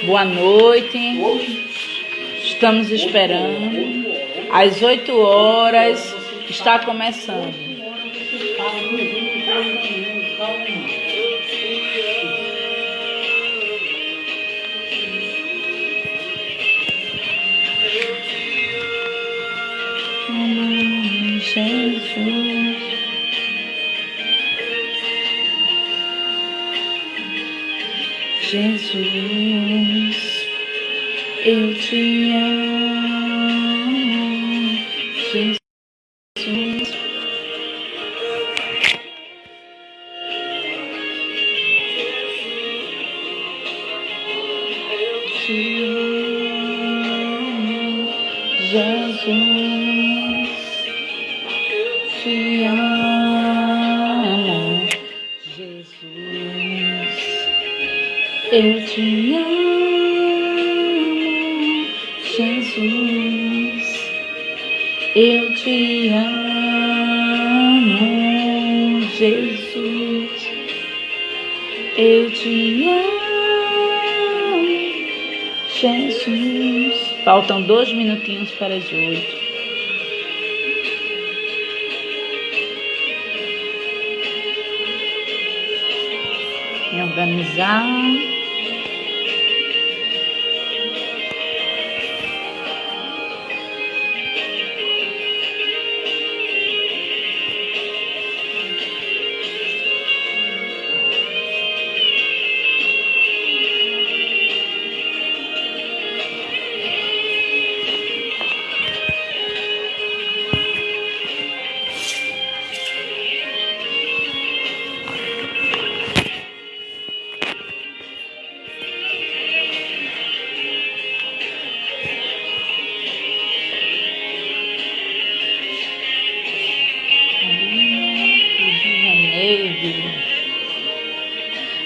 Boa noite. Estamos esperando. Às 8 horas está começando. Jesus, eu te amo, Jesus, te amo, Jesus, eu te amo, Jesus, eu te amo, Jesus, eu te amo, Jesus. Faltam 2 minutinhos para as 8. Me organizar.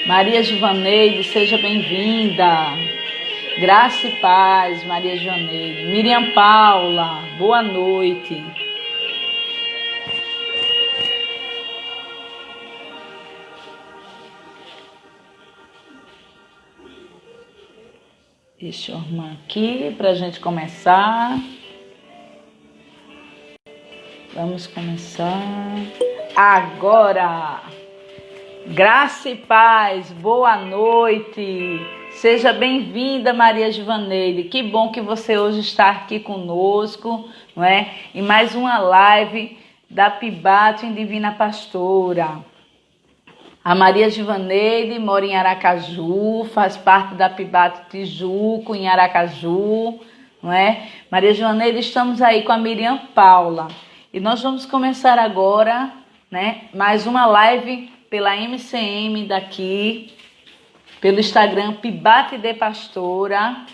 Maria Givaneide, seja bem-vinda. Graça e paz, Maria Givaneide. Miriam Paula, boa noite. Deixa eu arrumar aqui para a gente começar. Vamos começar agora. Graça e paz, boa noite. Seja bem-vinda, Maria Givaneide. Que bom que você hoje está aqui conosco, não é? Em mais uma live da Pibate Divina Pastora. A Maria Givaneide mora em Aracaju, faz parte da Pibate Tijuco, em Aracaju, não é? Maria Givaneide, estamos aí com a Miriam Paula. E nós vamos começar agora, né, mais uma live pela MCM daqui, pelo Instagram Pibate de Pastora.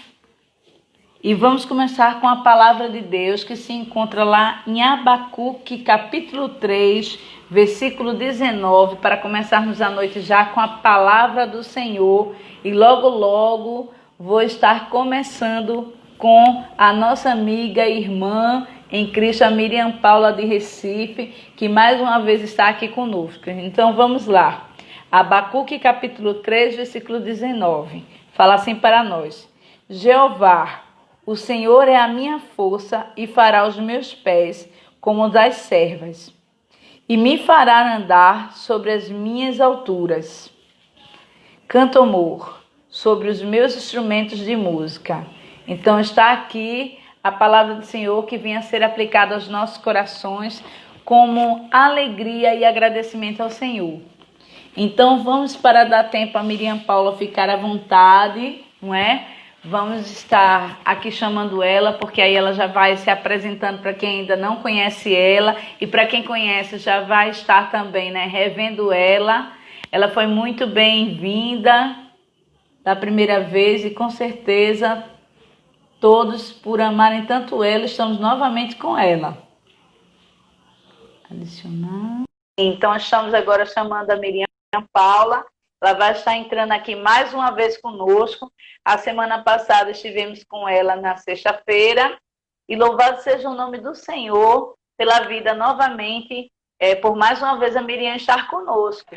E vamos começar com a palavra de Deus que se encontra lá em Abacuque, capítulo 3, versículo 19, para começarmos a noite já com a palavra do Senhor. E logo, logo vou estar começando com a nossa amiga e irmã em Cristo, a Miriam Paula de Recife, que mais uma vez está aqui conosco. Então vamos lá. Abacuque capítulo 3, versículo 19. Fala assim para nós. Jeová, o Senhor é a minha força e fará os meus pés como os das servas, e me fará andar sobre as minhas alturas. Canto amor sobre os meus instrumentos de música. Então está aqui a palavra do Senhor que vem a ser aplicada aos nossos corações como alegria e agradecimento ao Senhor. Então vamos, para dar tempo a Miriam Paula ficar à vontade, não é? Vamos estar aqui chamando ela, porque aí ela já vai se apresentando para quem ainda não conhece ela, e para quem conhece já vai estar também, né, revendo ela. Ela foi muito bem-vinda da primeira vez e com certeza todos, por amarem tanto ela, estamos novamente com ela. Adicionar. Então, estamos agora chamando a Miriam Paula. Ela vai estar entrando aqui mais uma vez conosco. A semana passada estivemos com ela na sexta-feira. E louvado seja o nome do Senhor pela vida novamente, por mais uma vez a Miriam estar conosco.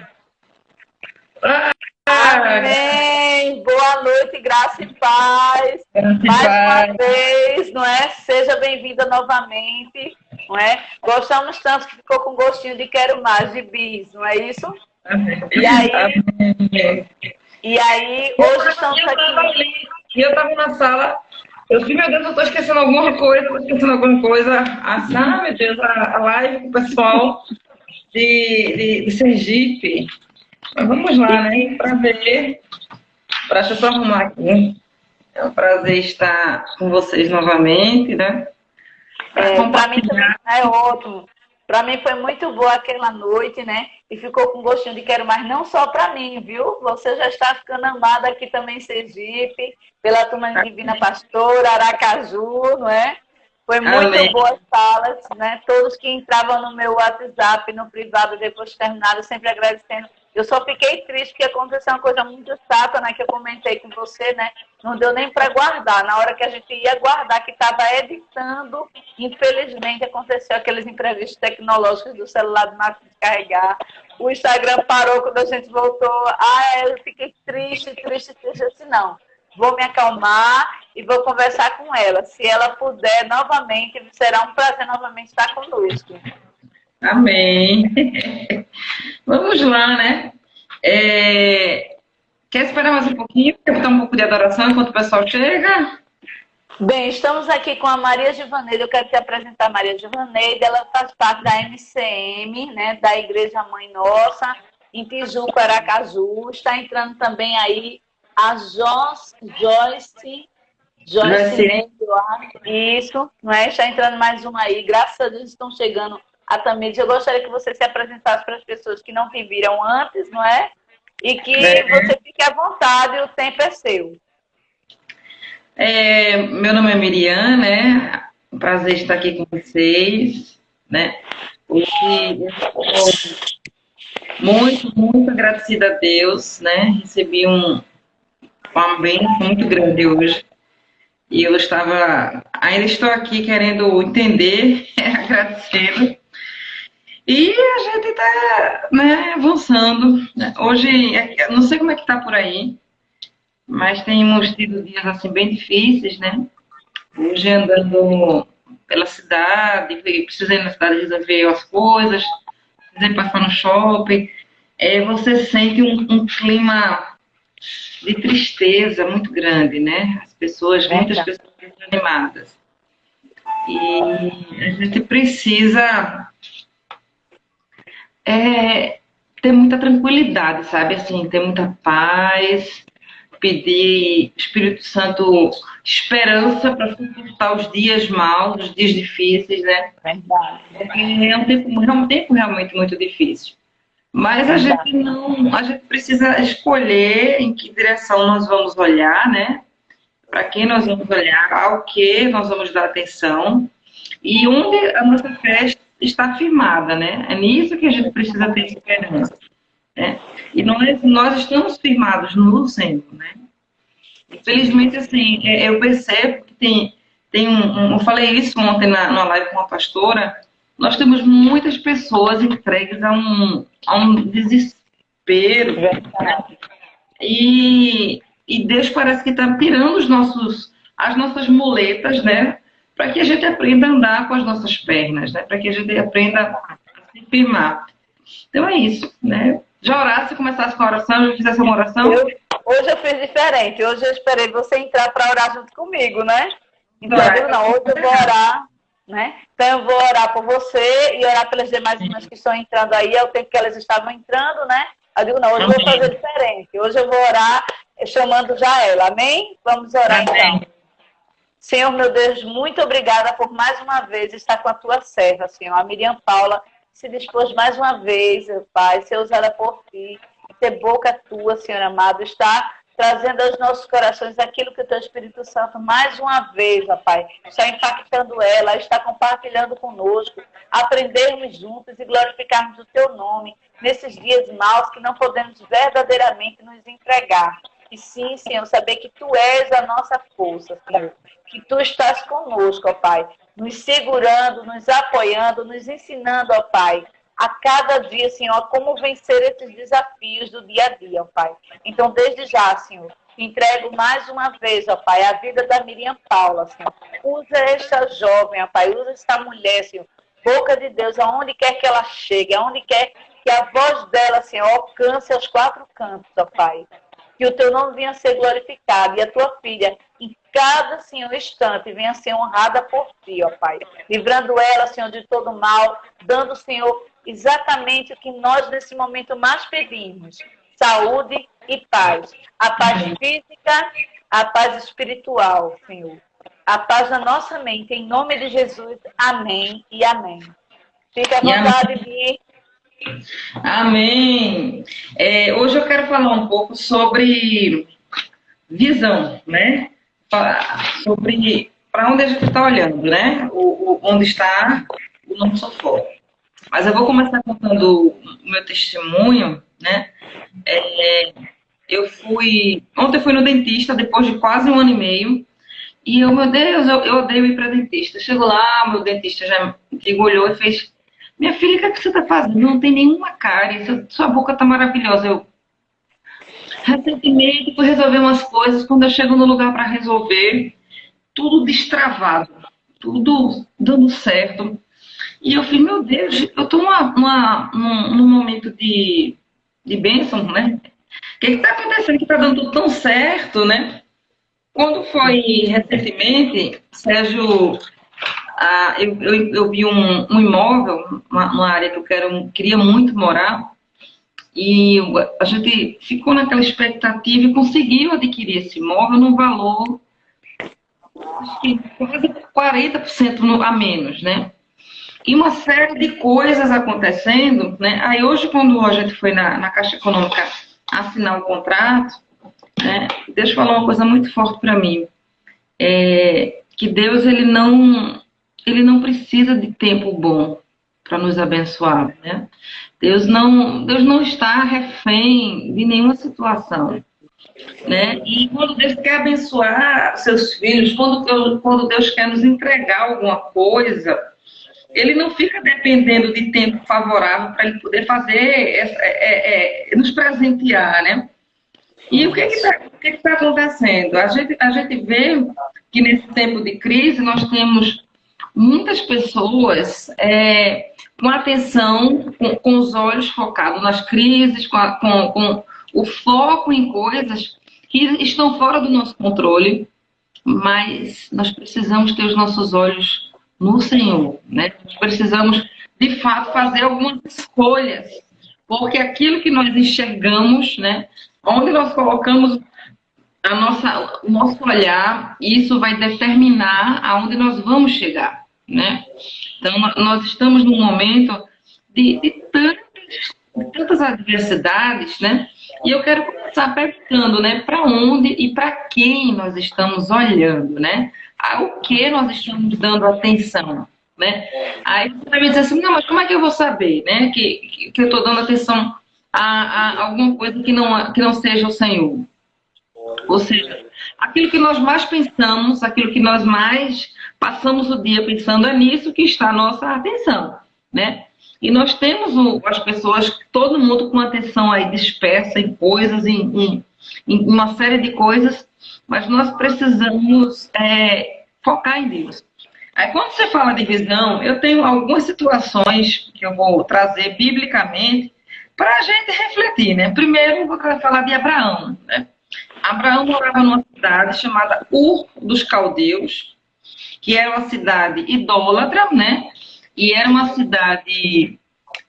Amém, Amém. Boa noite, graça e paz. Mais uma vez, não é? Seja bem-vinda novamente, não é? Gostamos tanto que ficou com gostinho de quero mais, de bis, não é isso? E aí, hoje estamos aqui. E eu estava na sala, eu disse, meu Deus, eu estou esquecendo alguma coisa, meu Deus, a live com o pessoal de Sergipe. Mas vamos lá, né? Para ver. Deixa eu só arrumar aqui. É um prazer estar com vocês novamente, né? Para mim também é ótimo. Para mim foi muito boa aquela noite, né? E ficou com gostinho de quero mais, não só para mim, viu? Você já está ficando amada aqui também em Sergipe, pela turma Divina Pastora, Aracaju, não é? Foi muito boa as falas, né? Todos que entravam no meu WhatsApp, no privado, depois de terminado, sempre agradecendo. Eu só fiquei triste porque aconteceu uma coisa muito chata, né? Que eu comentei com você, né? Não deu nem para guardar. Na hora que a gente ia guardar, que estava editando, infelizmente aconteceu aqueles imprevistos tecnológicos do celular do máquina de carregar. O Instagram parou quando a gente voltou. Eu fiquei triste. Eu disse, não, vou me acalmar e vou conversar com ela. Se ela puder novamente, será um prazer novamente estar conosco. Amém. Vamos lá, né? Quer esperar mais um pouquinho? Quer botar um pouco de adoração enquanto o pessoal chega? Bem, estamos aqui com a Maria Givaneide. Eu quero te apresentar a Maria Givaneide. Ela faz parte da MCM, né, da Igreja Mãe Nossa, em Tijuca, Aracaju. Está entrando também aí a Joyce Neide, isso, não é? Está entrando mais uma aí. Graças a Deus estão chegando a Tamires. Eu gostaria que você se apresentasse para as pessoas que não te viram antes, não é? E que você fique à vontade, o tempo é seu. Meu nome é Miriam, né? Um prazer estar aqui com vocês, né? Hoje eu estou muito agradecida a Deus, né? Recebi uma bênção muito grande hoje. E eu ainda estou aqui querendo entender, agradecendo. E a gente está, né, avançando. Hoje, não sei como é que está por aí, mas temos tido dias assim bem difíceis, né? Hoje andando pela cidade, precisei ir na cidade resolver as coisas, precisei passar no shopping. Você sente um clima de tristeza muito grande, né? Muitas pessoas desanimadas. E a gente precisa ter muita tranquilidade, sabe? Assim, ter muita paz, pedir Espírito Santo esperança para suportar os dias maus, os dias difíceis, né? Verdade. É um tempo realmente muito difícil. Mas a gente precisa escolher em que direção nós vamos olhar, né? Para quem nós vamos olhar, ao que nós vamos dar atenção e onde a nossa fé está firmada, né? É nisso que a gente precisa ter esperança, né? E nós estamos firmados no Senhor, né? Infelizmente, assim, eu percebo que eu falei isso ontem numa live com uma pastora. Nós temos muitas pessoas entregues a um desespero. Né? E Deus parece que está tirando as nossas muletas, né? Para que a gente aprenda a andar com as nossas pernas, né? Para que a gente aprenda a se firmar. Então é isso, né? Já orasse, começasse com a oração, já fizesse uma oração? Hoje eu fiz diferente. Hoje eu esperei você entrar para orar junto comigo, né? Então, hoje eu vou orar, né? Então eu vou orar por você e orar pelas demais irmãs que estão entrando aí, é o tempo que elas estavam entrando, né? Eu digo, não, hoje eu vou fazer diferente. Hoje eu vou orar chamando já ela, amém? Vamos orar então. Senhor, meu Deus, muito obrigada por mais uma vez estar com a tua serva, Senhor. A Miriam Paula se dispôs mais uma vez, meu Pai, ser usada por ti, ter boca tua, Senhor amado, está trazendo aos nossos corações aquilo que o teu Espírito Santo, mais uma vez, ó Pai, está impactando ela, está compartilhando conosco, aprendermos juntos e glorificarmos o teu nome nesses dias maus que não podemos verdadeiramente nos entregar. E sim, Senhor, saber que tu és a nossa força, Senhor, que tu estás conosco, ó Pai, nos segurando, nos apoiando, nos ensinando, ó Pai, a cada dia, Senhor, como vencer esses desafios do dia a dia, ó Pai. Então, desde já, Senhor, Entrego mais uma vez, ó Pai, a vida da Miriam Paula, Senhor. Usa esta jovem, ó Pai, usa esta mulher, Senhor. Boca de Deus, aonde quer que ela chegue, aonde quer que a voz dela, Senhor, alcance aos quatro cantos, ó Pai. Que o teu nome venha a ser glorificado e a tua filha, em cada, Senhor, instante, venha a ser honrada por ti, ó Pai. Livrando ela, Senhor, de todo mal, dando, Senhor, exatamente o que nós nesse momento mais pedimos: saúde e paz. A paz física, a paz espiritual, Senhor. A paz na nossa mente, em nome de Jesus. Amém e amém. Fica à vontade, Bi. Amém. Hoje eu quero falar um pouco sobre visão, né? Sobre para onde a gente está olhando, né? Onde está o nosso foco. Mas eu vou começar contando o meu testemunho, né? Ontem eu fui no dentista depois de quase 1 ano e meio. E meu Deus, eu odeio ir para dentista. Chego lá, meu dentista já me olhou e fez: minha filha, o que é que você está fazendo? Não tem nenhuma cárie, sua boca está maravilhosa. Recentemente fui resolver umas coisas, quando eu chego no lugar para resolver, tudo destravado, tudo dando certo. E eu falei: meu Deus, eu estou num momento de bênção, né? O que está acontecendo que está dando tudo tão certo, né? Quando foi recentemente, Sérgio, eu vi um imóvel, uma área que eu queria muito morar, e a gente ficou naquela expectativa e conseguiu adquirir esse imóvel num valor, acho que quase 40% a menos, né? E uma série de coisas acontecendo, né? Aí hoje, quando a gente foi na Caixa Econômica assinar o contrato, né, Deus falou uma coisa muito forte para mim, que Deus ele não precisa de tempo bom para nos abençoar, né? Deus não está refém de nenhuma situação, né? E quando Deus quer abençoar seus filhos, quando Deus quer nos entregar alguma coisa, Ele não fica dependendo de tempo favorável para Ele poder fazer, nos presentear, né? E o que está acontecendo? A gente vê que nesse tempo de crise nós temos muitas pessoas com atenção, com os olhos focados nas crises, com o foco em coisas que estão fora do nosso controle, mas nós precisamos ter os nossos olhos no Senhor, né? Nós precisamos, de fato, fazer algumas escolhas, porque aquilo que nós enxergamos, né? Onde nós colocamos o nosso olhar, isso vai determinar aonde nós vamos chegar, né? Então, nós estamos num momento de tantas adversidades, né? E eu quero começar perguntando, né? Para onde e para quem nós estamos olhando, né? Ao que nós estamos dando atenção, né? Aí você vai me dizer assim: não, mas como é que eu vou saber, né? Que eu estou dando atenção a alguma coisa que não seja o Senhor. Ou seja, aquilo que nós mais pensamos, aquilo que nós mais passamos o dia pensando, é nisso que está a nossa atenção, né? E nós temos as pessoas, todo mundo com atenção aí dispersa em coisas, em uma série de coisas, mas nós precisamos focar em Deus. Aí quando você fala de visão, eu tenho algumas situações que eu vou trazer biblicamente para a gente refletir, né? Primeiro eu vou falar de Abraão, né? Abraão morava numa cidade chamada Ur dos Caldeus, que era uma cidade idólatra, né? E era uma cidade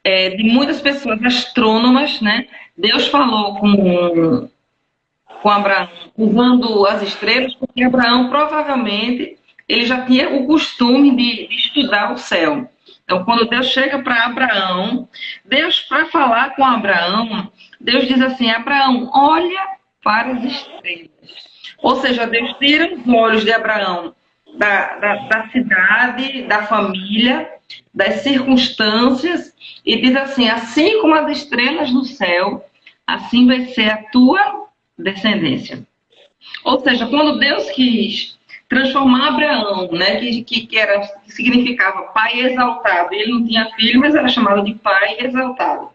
de muitas pessoas astrônomas, né? Deus falou com Abraão usando as estrelas, porque Abraão provavelmente ele já tinha o costume de estudar o céu. Então, quando Deus chega para Abraão, Deus, para falar com Abraão, Deus diz assim: Abraão, olha para as estrelas. Ou seja, Deus tira os olhos de Abraão da cidade, da família, das circunstâncias, e diz assim: assim como as estrelas no céu, assim vai ser a tua descendência. Ou seja, quando Deus quis transformar Abraão, né, que significava pai exaltado, ele não tinha filho, mas era chamado de pai exaltado,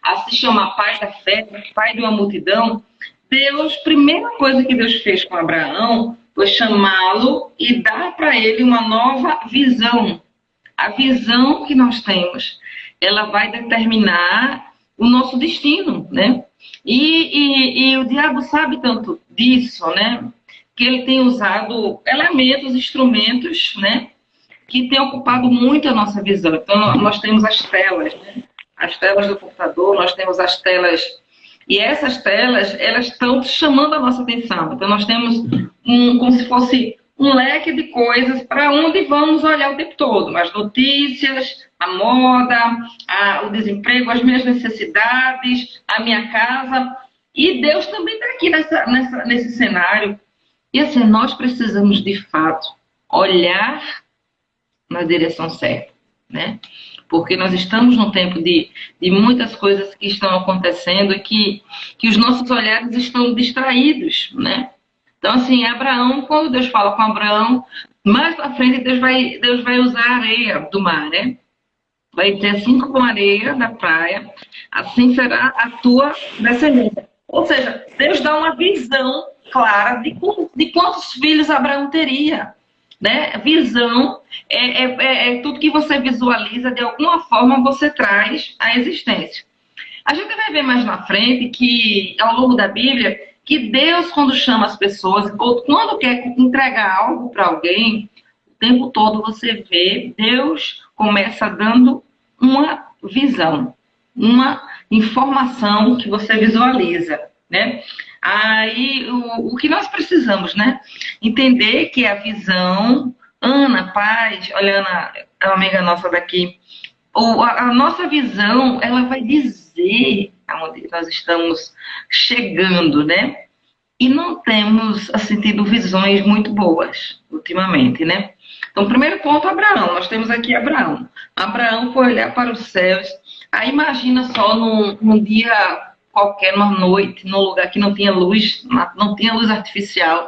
a se chamar pai da fé, pai de uma multidão, Deus, primeira coisa que Deus fez com Abraão foi chamá-lo e dar para ele uma nova visão. A visão que nós temos, ela vai determinar o nosso destino, né? E o diabo sabe tanto disso, né? Que ele tem usado elementos, instrumentos, né? Que tem ocupado muito a nossa visão. Então, nós temos as telas, né? As telas do computador, nós temos as telas. E essas telas, elas estão chamando a nossa atenção. Então, nós temos como se fosse um leque de coisas para onde vamos olhar o tempo todo. As notícias, a moda, o desemprego, as minhas necessidades, a minha casa. E Deus também está aqui nesse cenário. E assim, nós precisamos, de fato, olhar na direção certa, né? Porque nós estamos num tempo de muitas coisas que estão acontecendo e que os nossos olhares estão distraídos, né? Então, assim, Abraão, quando Deus fala com Abraão, mais pra frente Deus vai usar a areia do mar, né? Vai dizer assim como a areia da praia, assim será a tua descendência. Ou seja, Deus dá uma visão clara de quantos filhos Abraão teria. Né? Visão é tudo que você visualiza, de alguma forma você traz à existência. A gente vai ver mais na frente que, ao longo da Bíblia, que Deus, quando chama as pessoas, ou quando quer entregar algo para alguém, o tempo todo você vê, Deus começa dando uma visão, uma informação que você visualiza, né? Aí, o que nós precisamos, né? Entender que a visão, Ana Paz, olha, Ana, a amiga nossa daqui, a nossa visão, ela vai dizer aonde nós estamos chegando, né? E não temos, assim, tido visões muito boas ultimamente, né? Então, primeiro ponto, Abraão. Nós temos aqui Abraão. Abraão foi olhar para os céus. Aí imagina só num dia qualquer, numa noite, num lugar que não tinha luz, não tinha luz artificial.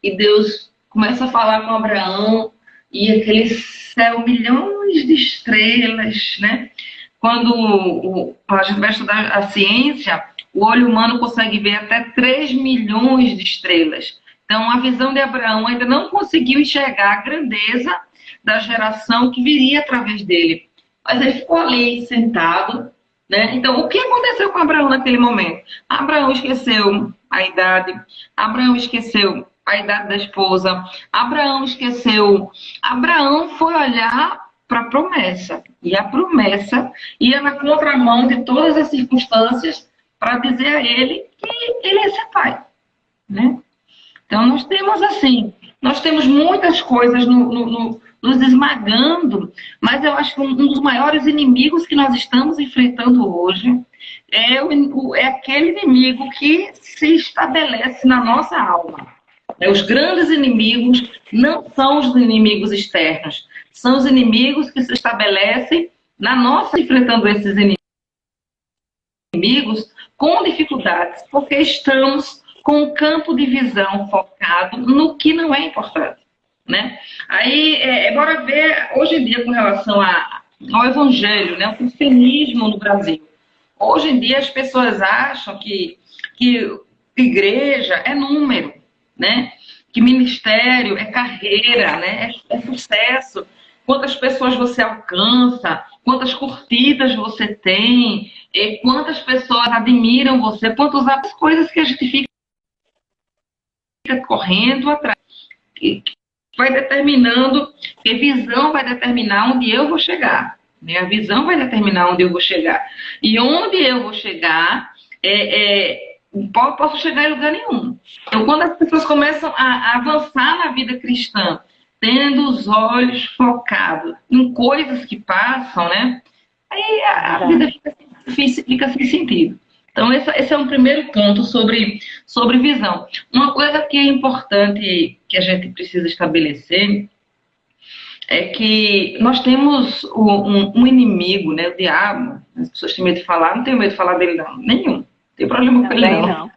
E Deus começa a falar com Abraão e aquele céu, milhões de estrelas, né? Quando a gente vai estudar a ciência, o olho humano consegue ver até 3 milhões de estrelas. Então, a visão de Abraão ainda não conseguiu enxergar a grandeza da geração que viria através dele. Mas ele ficou ali, sentado, né? Então, o que aconteceu com Abraão naquele momento? Abraão esqueceu a idade, Abraão esqueceu a idade da esposa, Abraão esqueceu. Abraão foi olhar para a promessa. E a promessa ia na contramão de todas as circunstâncias para dizer a ele que ele ia ser pai, né? Então, nós temos assim, nós temos muitas coisas nos esmagando, mas eu acho que um dos maiores inimigos que nós estamos enfrentando hoje é aquele inimigo que se estabelece na nossa alma. Os grandes inimigos não são os inimigos externos, são os inimigos que se estabelecem na nossa, enfrentando esses inimigos com dificuldades, porque estamos com o campo de visão focado no que não é importante, né? Aí, bora ver hoje em dia com relação ao evangelho, né? O cristianismo no Brasil. Hoje em dia as pessoas acham que igreja é número, né? Que ministério é carreira, né? É sucesso. Quantas pessoas você alcança, quantas curtidas você tem, quantas pessoas admiram você, quantas coisas que a gente fica correndo atrás. Vai determinando, que visão vai determinar onde eu vou chegar. Né? A visão vai determinar onde eu vou chegar. E onde eu vou chegar, posso chegar em lugar nenhum. Então, quando as pessoas começam a avançar na vida cristã, tendo os olhos focados em coisas que passam, né? Aí a vida fica sem sentido. Então, esse é um primeiro ponto sobre visão. Uma coisa que é importante que a gente precisa estabelecer é que nós temos um inimigo, né? O diabo. As pessoas têm medo de falar, não tenho medo de falar dele, não. Nenhum. Não tem problema com ele, não.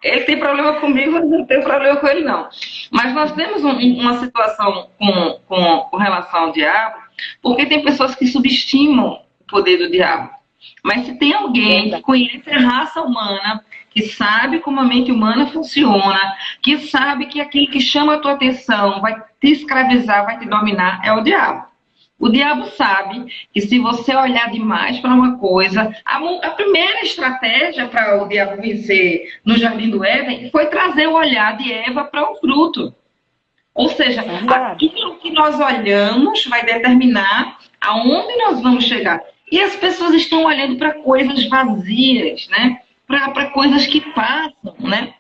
Ele tem problema comigo, mas não tem problema com ele, não. Mas nós temos uma situação com relação ao diabo, porque tem pessoas que subestimam o poder do diabo. Mas se tem alguém que conhece a raça humana, que sabe como a mente humana funciona, que sabe que aquilo que chama a tua atenção vai te escravizar, vai te dominar, é o diabo. O diabo sabe que se você olhar demais para uma coisa, a primeira estratégia para o diabo vencer no Jardim do Éden foi trazer o olhar de Eva para o fruto. Ou seja, aquilo que nós olhamos vai determinar aonde nós vamos chegar. E as pessoas estão olhando para coisas vazias, né? Para coisas que passam, né?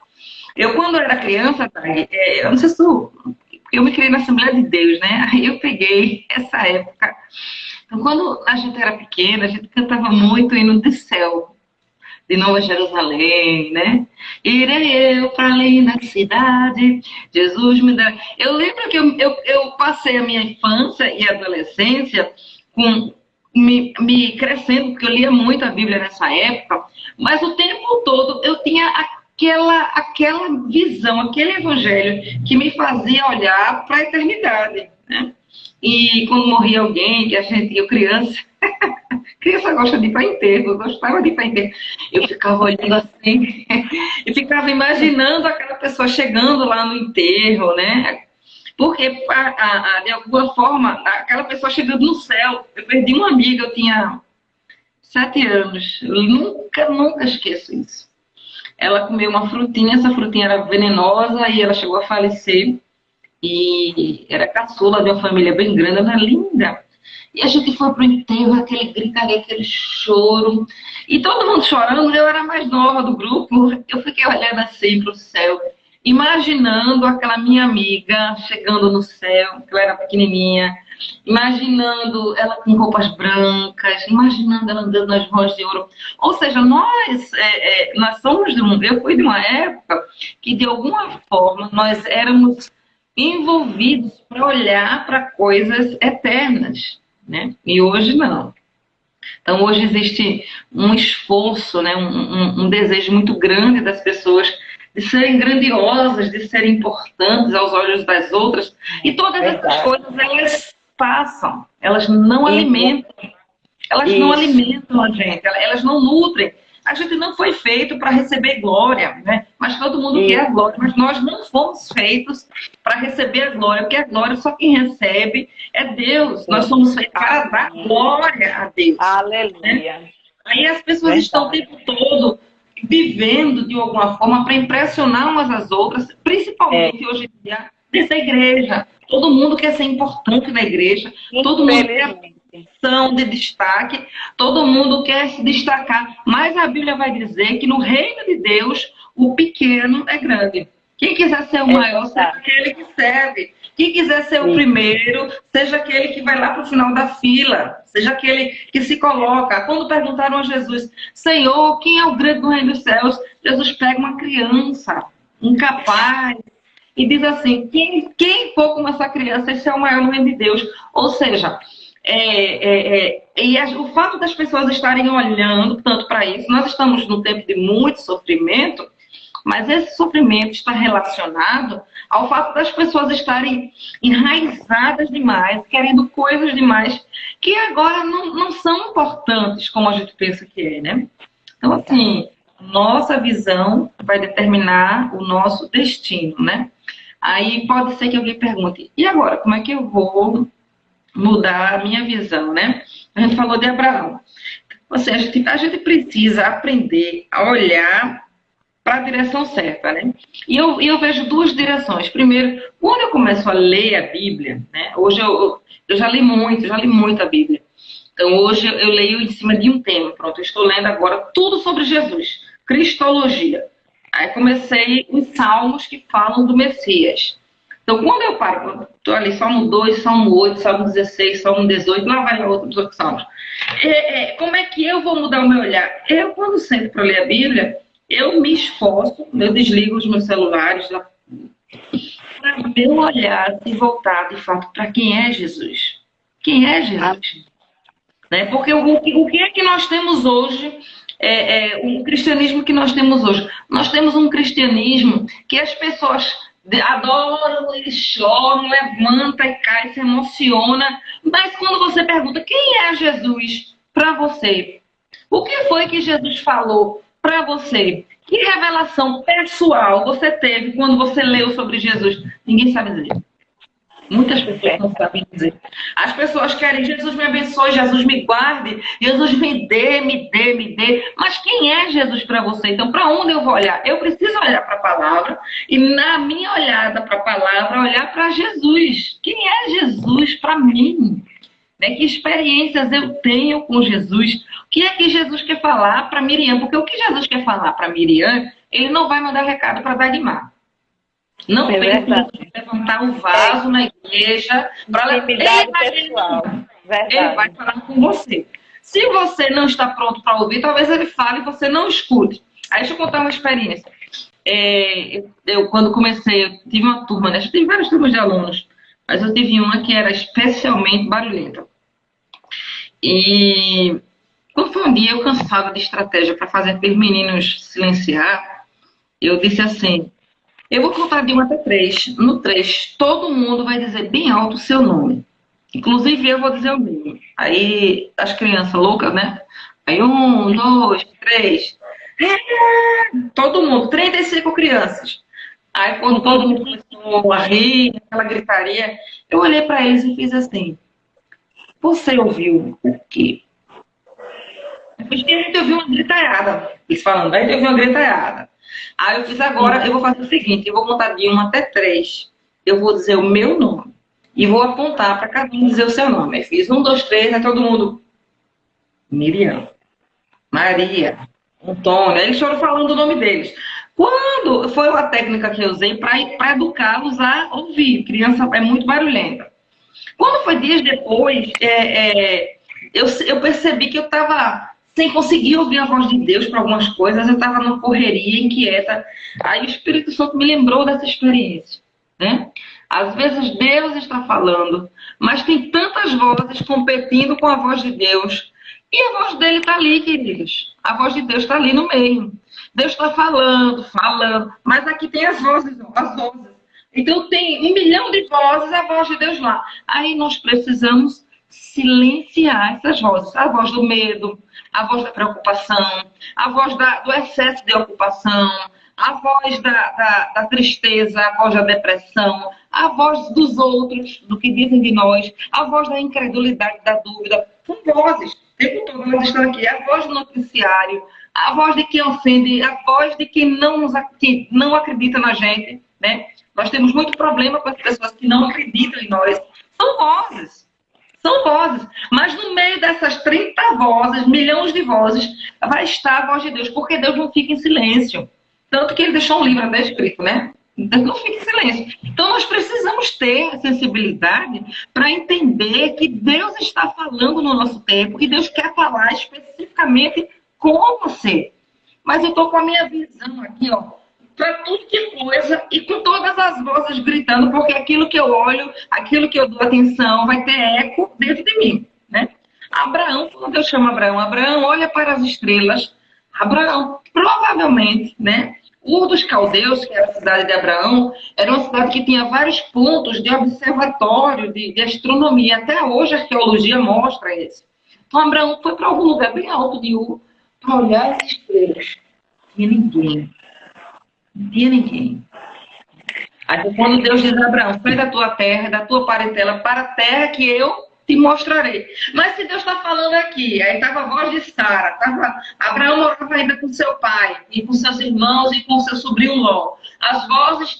Eu, quando era criança, eu não sei se tu... Eu me criei na Assembleia de Deus, né? Aí eu peguei essa época. Então, quando a gente era pequena, a gente cantava muito o hino do céu, de Nova Jerusalém, né? Irei eu para além da cidade, Jesus me dá... Eu lembro que eu passei a minha infância e adolescência me crescendo, porque eu lia muito a Bíblia nessa época, mas o tempo todo eu tinha aquela visão, aquele evangelho que me fazia olhar para a eternidade, né? E quando morria alguém, que a gente, eu criança, criança gosta de ir para enterro, eu gostava de ir para enterro, eu ficava olhando assim, e ficava imaginando aquela pessoa chegando lá no enterro, né? Porque, de alguma forma, aquela pessoa chegando no céu. Eu perdi uma amiga, eu tinha 7 anos, eu nunca esqueçço isso. Ela comeu uma frutinha, essa frutinha era venenosa e ela chegou a falecer. E era caçula de uma família bem grande, ela era linda. E a gente foi pro enterro, aquele gritaria, aquele choro. E todo mundo chorando, eu era a mais nova do grupo. Eu fiquei olhando assim pro céu, imaginando aquela minha amiga chegando no céu, que ela era pequenininha. Imaginando ela com roupas brancas, imaginando ela andando nas ruas de ouro. Ou seja, nós somos eu fui de uma época que, de alguma forma, nós éramos envolvidos para olhar para coisas eternas, né? E hoje não. Então, hoje existe um esforço, né? um desejo muito grande das pessoas de serem grandiosas, de serem importantes aos olhos das outras. E todas essas coisas, elas passam, elas não alimentam. Elas não alimentam a gente, elas não nutrem. A gente não foi feito para receber glória, né? Mas todo mundo quer a glória. Mas nós não fomos feitos para receber a glória, porque a glória só quem recebe é Deus. Nós somos feitos para dar glória a Deus. Aleluia. Né? Aí as pessoas estão o tempo todo vivendo de alguma forma para impressionar umas às outras, principalmente hoje em dia, dessa igreja. Todo mundo quer ser importante na igreja, todo mundo quer posição de destaque, todo mundo quer se destacar. Mas a Bíblia vai dizer que no reino de Deus, o pequeno é grande. Quem quiser ser o maior, seja aquele que serve. Quem quiser ser o primeiro, seja aquele que vai lá para o final da fila. Seja aquele que se coloca. Quando perguntaram a Jesus, Senhor, quem é o grande no reino dos céus? Jesus pega uma criança, um capaz, e diz assim, quem for como essa criança, esse é o maior no reino de Deus. Ou seja, o fato das pessoas estarem olhando tanto para isso, nós estamos num tempo de muito sofrimento, mas esse sofrimento está relacionado ao fato das pessoas estarem enraizadas demais, querendo coisas demais, que agora não são importantes como a gente pensa que é, né? Então, assim, nossa visão vai determinar o nosso destino, né? Aí pode ser que alguém pergunte, e agora, como é que eu vou mudar a minha visão, né? A gente falou de Abraão. Assim, a gente precisa aprender a olhar para a direção certa, né? E eu vejo duas direções. Primeiro, quando eu começo a ler a Bíblia, né? Hoje eu já li muito a Bíblia. Então, hoje eu leio em cima de um tema. Pronto, eu estou lendo agora tudo sobre Jesus. Cristologia. Aí comecei os salmos que falam do Messias. Então, quando eu paro, estou ali, Salmo 2, Salmo 8, Salmo 16, Salmo 18, lá vai outros salmos. Como é que eu vou mudar o meu olhar? Eu, quando sento para ler a Bíblia, eu me esforço, eu desligo os meus celulares, para meu olhar se voltar, de fato, para quem é Jesus. Quem é Jesus? Né? Porque o que é que nós temos hoje, o cristianismo que nós temos hoje? Nós temos um cristianismo que as pessoas adoram, eles choram, levanta e cai, se emociona. Mas quando você pergunta quem é Jesus para você, o que foi que Jesus falou para você? Que revelação pessoal você teve quando você leu sobre Jesus? Ninguém sabe dizer. Muitas pessoas não sabem dizer. As pessoas querem, Jesus me abençoe, Jesus me guarde, Jesus me dê, me dê, me dê. Mas quem é Jesus para você? Então, para onde eu vou olhar? Eu preciso olhar para a palavra e, na minha olhada para a palavra, olhar para Jesus. Quem é Jesus para mim? Né? Que experiências eu tenho com Jesus? O que é que Jesus quer falar para Miriam? Porque o que Jesus quer falar para Miriam, ele não vai mandar recado para Dagmar. Não tem que levantar um vaso na igreja para ele vai falar com você. Se você não está pronto para ouvir, talvez ele fale e você não escute. Aí deixa eu contar uma experiência. Eu quando comecei, eu tive uma turma, né? Eu tive várias turmas de alunos, mas eu tive uma que era especialmente barulhenta. E quando foi um dia eu cansava de estratégia para fazer aqueles meninos silenciar, eu disse assim: eu vou contar de 1 até 3. No 3, todo mundo vai dizer bem alto o seu nome. Inclusive, eu vou dizer o meu. Aí, as crianças loucas, né? Aí, 1, 2, 3. Todo mundo, 35 crianças. Aí, quando todo mundo começou a rir, aquela gritaria, eu olhei para eles e fiz assim: você ouviu o quê? Depois que a gente ouviu uma gritaiada. Eles falando, a gente ouviu uma gritaiada. Aí eu fiz agora, eu vou fazer o seguinte, eu vou contar de 1 até 3. Eu vou dizer o meu nome. E vou apontar para cada um dizer o seu nome. Aí fiz 1, 2, 3, aí todo mundo. Miriam, Maria, Antônio. Aí eles foram falando o nome deles. Quando foi uma técnica que eu usei para educá-los a ouvir. Criança é muito barulhenta. Quando foi dias depois, eu percebi que eu estava sem conseguir ouvir a voz de Deus para algumas coisas, eu estava numa correria, inquieta. Aí o Espírito Santo me lembrou dessa experiência, né? Às vezes Deus está falando, mas tem tantas vozes competindo com a voz de Deus. E a voz dele está ali, queridos. A voz de Deus está ali no meio. Deus está falando, mas aqui tem as vozes. Então tem 1 milhão de vozes, a voz de Deus lá. Aí nós precisamos silenciar essas vozes. A voz do medo, a voz da preocupação, a voz do excesso de ocupação, a voz da tristeza, a voz da depressão, a voz dos outros, do que dizem de nós, a voz da incredulidade, da dúvida. São vozes, o tempo todo elas estão aqui. A voz do noticiário, a voz de quem ofende, a voz de quem que não acredita na gente, né? Nós temos muito problema com as pessoas que não acreditam em nós. São vozes. São vozes. Mas no meio dessas 30 vozes, milhões de vozes, vai estar a voz de Deus. Porque Deus não fica em silêncio. Tanto que ele deixou um livro até escrito, né? Deus não fica em silêncio. Então nós precisamos ter a sensibilidade para entender que Deus está falando no nosso tempo e Deus quer falar especificamente com você. Mas eu estou com a minha visão aqui, ó, para tudo que coisa e com todas as vozes gritando, porque aquilo que eu olho, aquilo que eu dou atenção, vai ter eco dentro de mim, né? Abraão, quando Deus chama Abraão, olha para as estrelas. Abraão, provavelmente, né? Ur dos Caldeus, que era a cidade de Abraão, era uma cidade que tinha vários pontos de observatório, de astronomia. Até hoje a arqueologia mostra isso. Então Abraão foi para algum lugar bem alto de Ur para olhar as estrelas. Não tinha ninguém. Não tinha ninguém. Aí quando Deus diz a Abraão, sai da tua terra, da tua parentela, para a terra que eu te mostrarei. Mas se Deus está falando aqui, aí estava a voz de Sara, Abraão morava ainda com seu pai, e com seus irmãos, e com seu sobrinho Ló. As vozes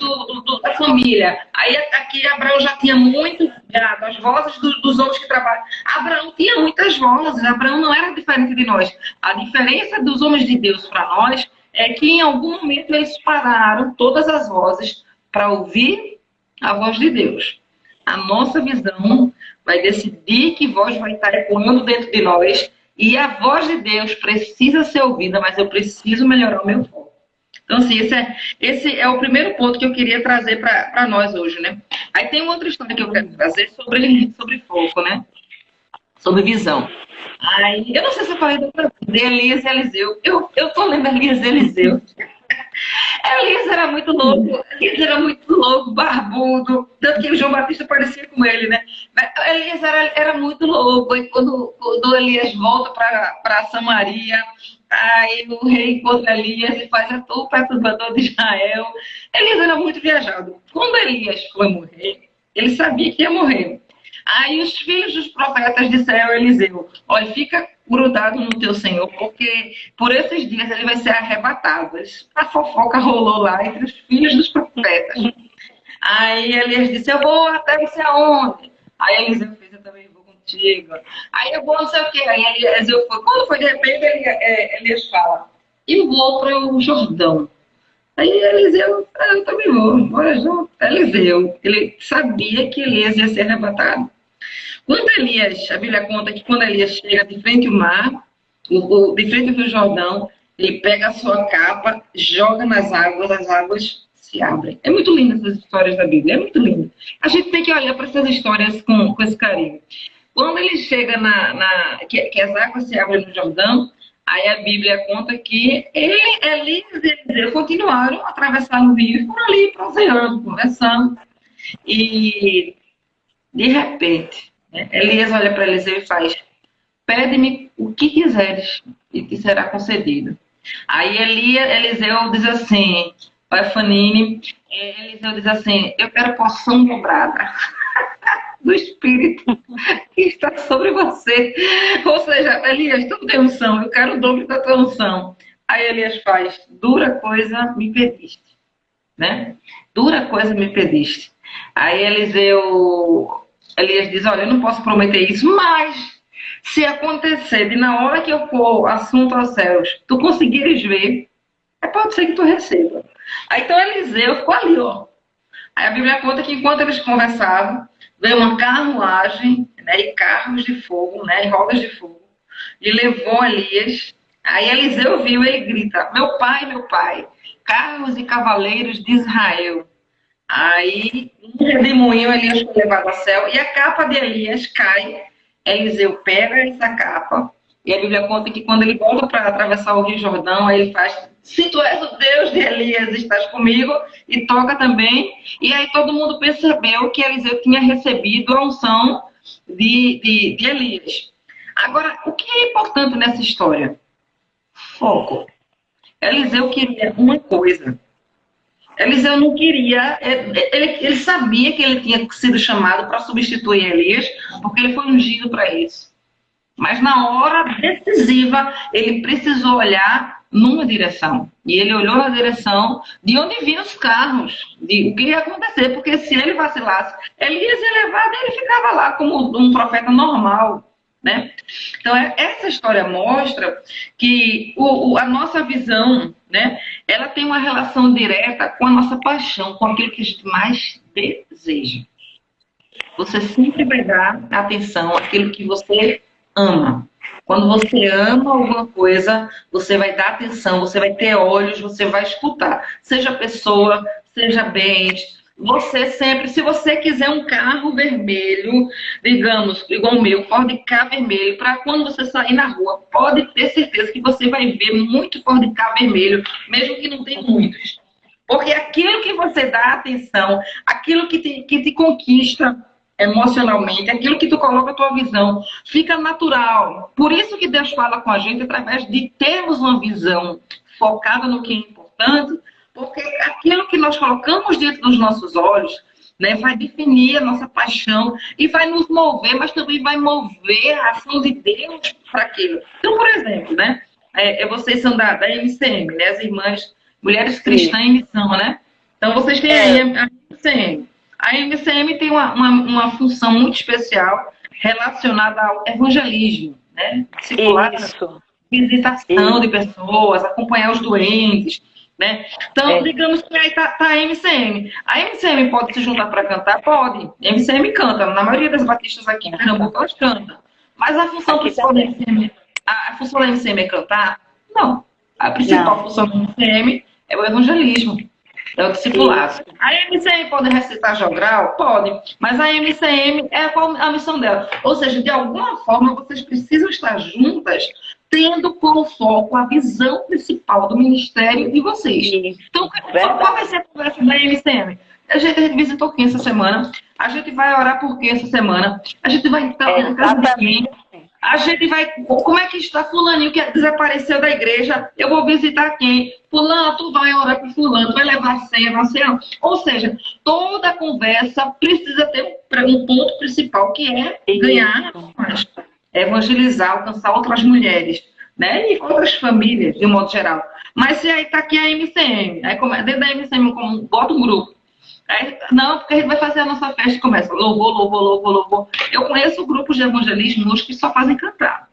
da família. Aí aqui Abraão já tinha muito gado, as vozes dos outros que trabalham. Abraão tinha muitas vozes, Abraão não era diferente de nós. A diferença dos homens de Deus para nós é que em algum momento eles pararam todas as vozes para ouvir a voz de Deus. A nossa visão vai decidir que voz vai estar ecoando dentro de nós e a voz de Deus precisa ser ouvida, mas eu preciso melhorar o meu foco. Então, assim, esse é o primeiro ponto que eu queria trazer para nós hoje, né? Aí tem uma outra história que eu quero trazer sobre foco, né? Sobre visão. Aí, eu não sei se eu falei de Elias e Eliseu. Eu tô lendo Elias e Eliseu. Elias era muito louco, barbudo, tanto que o João Batista parecia com ele, né? Mas Elias era muito louco, e quando Elias volta para Samaria, Aí o rei encontra Elias e faz a tu perturbador de Israel. Elias era muito viajado. Quando Elias foi morrer, ele sabia que ia morrer. Aí os filhos dos profetas disseram a Eliseu: olha, fica grudado no teu Senhor, porque por esses dias ele vai ser arrebatado. A fofoca rolou lá entre os filhos dos profetas. Aí Elias disse: eu vou até não sei aonde. Aí Eliseu fez: eu também vou contigo. Aí eu vou não sei o quê. Aí Eliseu foi. Quando foi de repente, Elias fala: eu vou para o Jordão. Aí Eliseu: eu também vou, bora junto. Eliseu, ele sabia que Elias ia ser arrebatado. Quando Elias, a Bíblia conta que quando Elias chega de frente ao mar, de frente ao Rio Jordão, ele pega a sua capa, joga nas águas, as águas se abrem. É muito lindo essas histórias da Bíblia, é muito lindo. A gente tem que olhar para essas histórias com esse carinho. Quando ele chega que as águas se abrem no Jordão, aí a Bíblia conta que Elias e Eliseu continuaram a atravessar o rio e foram ali proseando, conversando. E, de repente, Elias olha para Eliseu e faz: pede-me o que quiseres e te será concedido. Aí Eliseu diz assim, vai Fanine, Eliseu diz assim: eu quero porção dobrada do Espírito que está sobre você. Ou seja, Elias, tu tem unção, eu quero o dobro da tua unção. Aí Elias faz: dura coisa me pediste, né? Dura coisa me pediste. Aí Elias diz: olha, eu não posso prometer isso, mas se acontecer de na hora que eu for assunto aos céus, tu conseguires ver, pode ser que tu receba. Aí então Eliseu ficou ali, ó. Aí a Bíblia conta que enquanto eles conversavam, veio uma carruagem, né, e carros de fogo, né, e rodas de fogo, e levou Elias. Aí Eliseu viu, ele grita: meu pai, carros e cavaleiros de Israel. Aí, um redemoinho, Elias foi levado ao céu e a capa de Elias cai. Eliseu pega essa capa e a Bíblia conta que quando ele volta para atravessar o Rio Jordão, aí ele faz: se tu és o Deus de Elias, estás comigo, e toca também. E aí todo mundo percebeu que Eliseu tinha recebido a unção de Elias. Agora, o que é importante nessa história? Foco. Eliseu queria uma coisa. Eliseu não queria, ele sabia que ele tinha sido chamado para substituir Elias, porque ele foi ungido para isso. Mas na hora decisiva, ele precisou olhar numa direção. E ele olhou na direção de onde vinham os carros, de o que ia acontecer, porque se ele vacilasse, Elias ia levar e ele ficava lá como um profeta normal. Né? Então, essa história mostra que a nossa visão, né, ela tem uma relação direta com a nossa paixão, com aquilo que a gente mais deseja. Você sempre vai dar atenção àquilo que você ama. Quando você ama alguma coisa, você vai dar atenção, você vai ter olhos, você vai escutar. Seja pessoa, seja bens. Você sempre, se você quiser um carro vermelho, digamos, igual o meu, Ford Ka vermelho, para quando você sair na rua, pode ter certeza que você vai ver muito Ford Ka vermelho, mesmo que não tenha muitos. Porque aquilo que você dá atenção, aquilo que te conquista emocionalmente, aquilo que tu coloca a tua visão, fica natural. Por isso que Deus fala com a gente através de termos uma visão focada no que é importante, porque aquilo que nós colocamos dentro dos nossos olhos, né, vai definir a nossa paixão e vai nos mover, mas também vai mover a ação de Deus para aquilo. Então, por exemplo, né, vocês são da MCM, né, as Irmãs Mulheres Cristãs em Missão, né? Então, vocês têm aí a MCM. A MCM tem uma função muito especial relacionada ao evangelismo, né? Discipulado, visitação de pessoas, acompanhar os doentes, né? Então, digamos que aí tá a MCM. A MCM pode se juntar para cantar? Pode. A MCM canta. Na maioria das batistas aqui em Pernambuco, elas cantam. Mas a função principal da MCM, a função da MCM é cantar? Não. A principal função da MCM é o evangelismo. É o discipulado. A MCM pode recitar jogral? Pode. Mas a MCM é a missão dela. Ou seja, de alguma forma, vocês precisam estar juntas, tendo como foco a visão principal do ministério de vocês. Então, qual vai ser a conversa da MCM? A gente visitou quem essa semana? A gente vai orar por quem essa semana? A gente vai estar na casa de quem? A gente vai. Como é que está fulaninho que desapareceu da igreja? Eu vou visitar quem? Fulano, tu vai orar com fulano, tu vai levar a senha, não sei não. Ou seja, toda conversa precisa ter um ponto principal, que é ganhar, evangelizar, alcançar outras mulheres, né? E outras famílias, de um modo geral. Mas se aí tá aqui a MCM, aí dentro da MCM bota um grupo. Aí, não, porque a gente vai fazer a nossa festa e começa louvor, louvor, louvor, louvor. Eu conheço grupos de evangelismo hoje que só fazem cantar.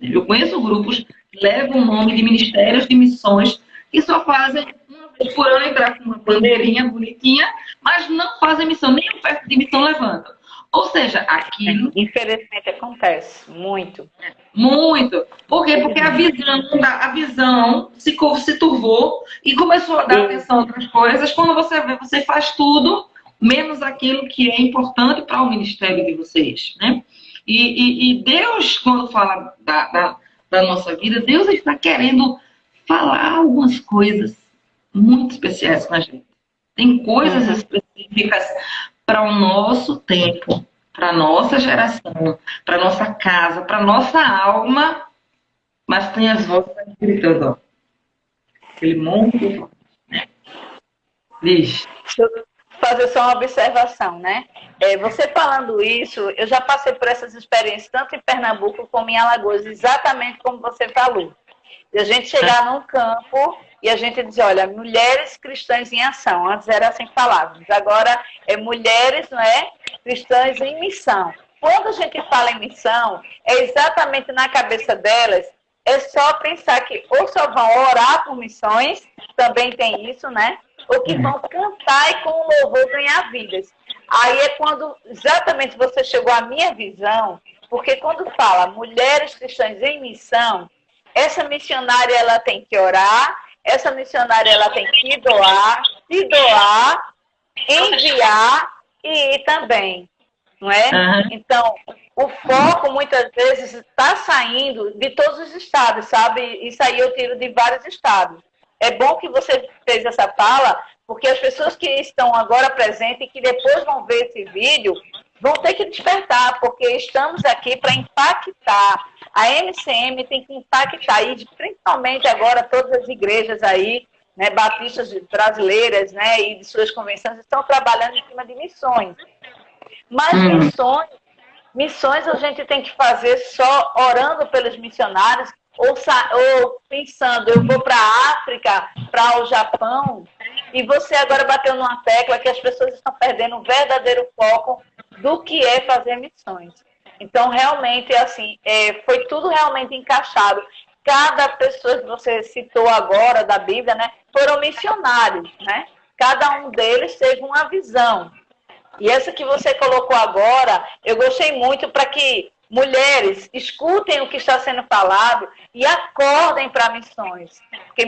Eu conheço grupos que levam o nome de ministérios de missões que só fazem uma vez por ano entrar com uma bandeirinha bonitinha, mas não fazem missão, nem oferta de missão levantam. Ou seja, aquilo... Infelizmente acontece, muito. Muito. Por quê? Porque a visão se turvou e começou a dar atenção a outras coisas. Quando você vê, você faz tudo, menos aquilo que é importante para o ministério de vocês, né? E Deus, quando fala da nossa vida, Deus está querendo falar algumas coisas muito especiais com a gente. Tem coisas específicas para o nosso tempo, para a nossa geração, para a nossa casa, para a nossa alma, mas tem as vozes gritando, ó. Aquele monte, né? Diz. Deixa eu fazer só uma observação, né? Você falando isso, eu já passei por essas experiências tanto em Pernambuco como em Alagoas, exatamente como você falou. E a gente chegar num campo e a gente dizer, olha, mulheres cristãs em ação. Antes era assim palavras, agora é mulheres, não é? Cristãs em missão. Quando a gente fala em missão, é exatamente na cabeça delas, é só pensar que ou só vão orar por missões, também tem isso, né? Ou que vão cantar e com o louvor ganhar vidas. Aí é quando exatamente você chegou à minha visão, porque quando fala mulheres cristãs em missão, essa missionária ela tem que orar, essa missionária ela tem que doar, se doar, enviar e ir também, não é? Então, o foco muitas vezes está saindo de todos os estados, sabe? Isso aí eu tiro de vários estados. É bom que você fez essa fala, porque as pessoas que estão agora presentes e que depois vão ver esse vídeo, vão ter que despertar, porque estamos aqui para impactar. A MCM tem que impactar, e principalmente agora todas as igrejas aí, né, batistas brasileiras, né, e de suas convenções, estão trabalhando em cima de missões. Mas missões a gente tem que fazer só orando pelos missionários, ou pensando, eu vou para a África, para o Japão, e você agora bateu numa tecla que as pessoas estão perdendo o verdadeiro foco do que é fazer missões. Então, realmente, assim, foi tudo realmente encaixado. Cada pessoa que você citou agora da Bíblia, né, foram missionários, né? Cada um deles teve uma visão. E essa que você colocou agora, eu gostei muito para que mulheres escutem o que está sendo falado e acordem para missões. Porque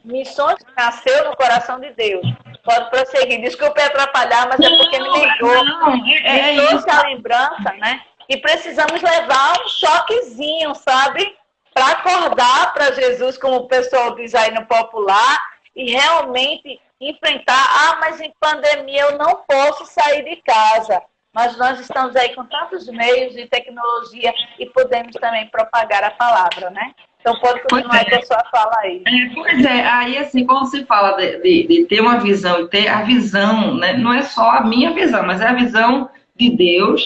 missões nasceu no coração de Deus. Pode prosseguir. Desculpe atrapalhar, mas é porque me lembrou. Me trouxe a lembrança, né? E precisamos levar um choquezinho, sabe? Para acordar para Jesus, como o pessoal diz aí no popular, e realmente enfrentar, mas em pandemia eu não posso sair de casa. Mas nós estamos aí com tantos meios de tecnologia e podemos também propagar a palavra, né? Então pode continuar com a sua fala aí. Pois é, aí assim, quando se fala de ter uma visão e ter a visão, né, não é só a minha visão, mas é a visão de Deus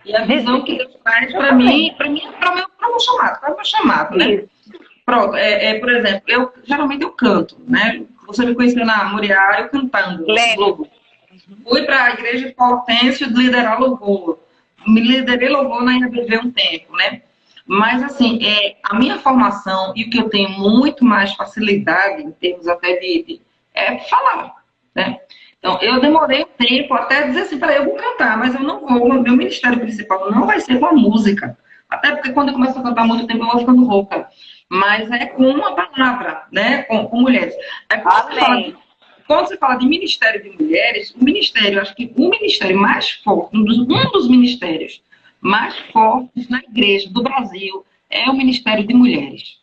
e a visão que Deus faz para mim, para o meu chamado, né? Pronto, por exemplo, geralmente eu canto, né? Você me conheceu na Moriá, eu cantando. Fui para a igreja de Paulo Têncio liderar louvor. Me liderei louvor na IABV um tempo, né? Mas, assim, a minha formação e o que eu tenho muito mais facilidade, em termos até é falar, né? Então, eu demorei um tempo até dizer assim, peraí, eu vou cantar, mas eu não vou, o meu ministério principal não vai ser com a música. Até porque quando eu começo a cantar muito tempo, eu vou ficando rouca. Mas é com uma palavra, né? Com mulheres. Quando você fala de ministério de mulheres, o ministério, acho que o ministério mais forte, um dos ministérios mais fortes na igreja do Brasil é o Ministério de Mulheres.